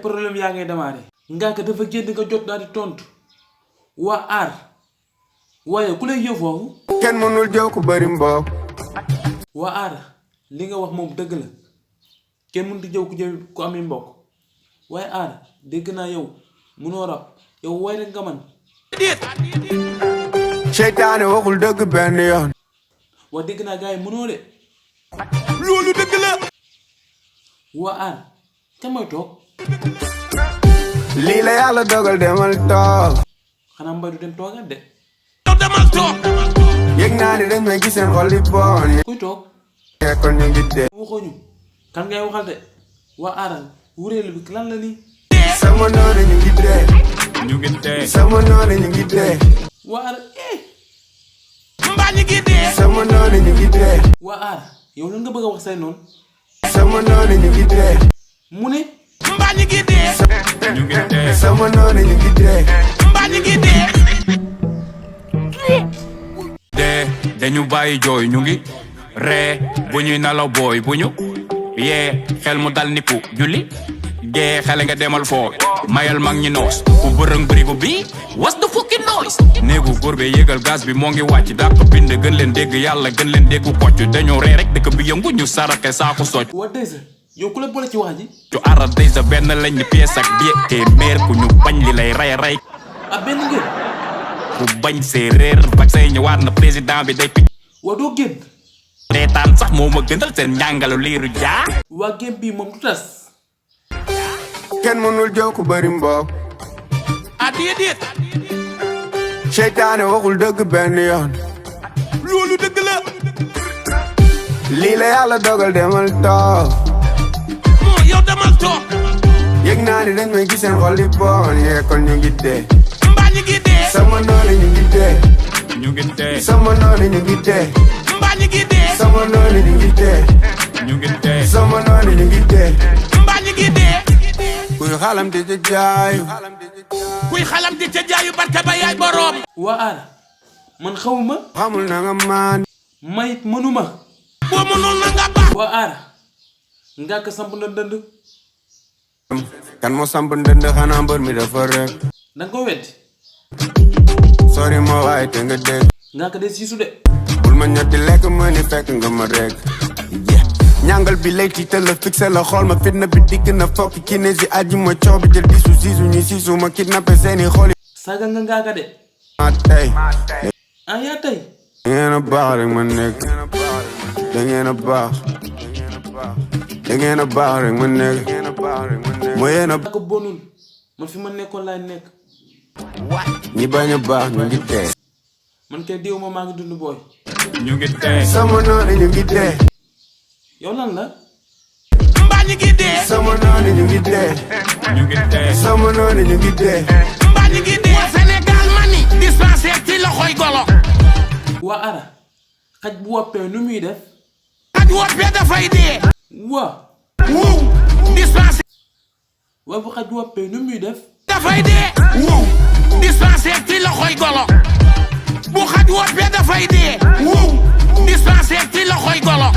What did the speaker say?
problème yaa ngay démarré. Ngaaka dafa génn nga jot daal di tontu waa aar waaye ku lay yëf foofu. kenn mënul jëw ku bëri mbokk. waa aar li nga wax moom dëgg la kenn mënut jëw ku ami mbokk waaye aar dégg naa yow mënoo rab yow way rek nga man. seytaane waxul dëgg benn yoon. waa dégg naa gars yi mënoo de. loolu dëgg la. waa aar te mooy toog. lii la yàlla dogal demal toog. xanaa mbay du dem toogaat de. demal toog. yëg naa ni dañ may gis seen xol yi bon. kuy toog. kon ñu ngi dee. waxooñu kan ngay waxal de waa aaral wuréelu bi lan la nii. sama noonu ñu ngi dee. ñu ngi dee. sama noonu ñu ngi dee. waa aar mbaa ñu ngi dee. sama noonu ñu ngi dee. waa aar yow lan nga bëgg a wax say noonu. sama noonu ñu ngi dee. mu ne. mbaa ñu ngi dee. ñu ngi dee. sama noonu ñu ngi dee. mbaa ñu ngi dee. dee dañu bàyyi jooy ñu ngi ree bu ñuy nalaw booy bu ñu yee xel mu dal niku julli gee xale nga demal foo mayal mag ñi noos ku bërëng bërigo bi was the fucking noise néegu góor be yéegal gaz bi moo ngi wàcc daa ko bind gën leen dégg yàlla gën leen déggu kocc dañoo ree rek dëkk bi yëngu ñu sarake saako socc waa Deysa yow ku la boole ci wax ji. cu ara Deysa benn lañ ni pièce ak biye te meer ku ñu bañ li lay rey ah benn ngeen. ku bañ séeréer vaccin ñëwaat na président bi day picc waa doo génn. reetaan sax moo ma gënal seen njàngalu liiru jaa waa génn bii moom du tas. kenn mënul jëw ku bëri mbokk. déedéet seytaane waxul dëgg benn yoon. loolu dëgg la lii la yàlla dogal demal toog. moo yow demal toog yëg naa ni dañ may gis seen xol yi bon. kon ñu ngi dee. mbaa ñu ngi dee. sama noonu ñu ngi dee. ñu ngi dee. sama noonu ñu ngi dee. mbaa ñu ngi dee. sama noonu ñu ngi dee. ñu ngi dee. sama noonu ñu ngi dee. mbaa ñu ngi dee. kuy xalam di ca jaayu. kuy xalam di ca jaayu barke ba yaay boroom. waa aar man xawuma. xamul na nga maan. mayit mënuma. boo mënul na nga baax. waa aar Ngaaka samp na dënd. kan moo samp ndënd xanaa mbër mi dafa rek. da nga ko weddi. sori ma waaye te nga dégg. Ngaaka de siisu de. bul ma ñetti lekk ma ni fekk nga ma rek. ñàngal bi lay tiital la fixé la xool ma fitna bi digg na fokk ki ne si aji ma coow bi jël disu siisu ñi siisu ma kidnappé seeni xool yi. saaga nga Ngaaka de. tey. ah yaa tey. da ngeen a baax rek ma nekk. da ngeen a baax. da ngeen a baax rek ma nekk. moo yéen a. Ngaaka bonul man fi ma nekkoon laay nekk. ñi bañ a baax ñu ngi dee. man kay déew ma maa ngi dund booy. ñu ngi dee. sama noonu ñu ngi dee. yow lan la. mbaa ñu ngi dee. sama noonu ñu ngi dee. ñu ngi dee. sama noonu ñu ngi dee. mbaa ñu ngi dee. Sénégal mani dispensaire ci loxoy golo. waa ara xaj bu woppee nu muy def. xaj woppee dafay dee. waa. wow dispensaire. waa bu xaj bu woppee nu muy def. dafay dee. wow dispensaire ci loxoy golo. bu xaj woppee dafay dee. wow dispensaire ci loxoy golo.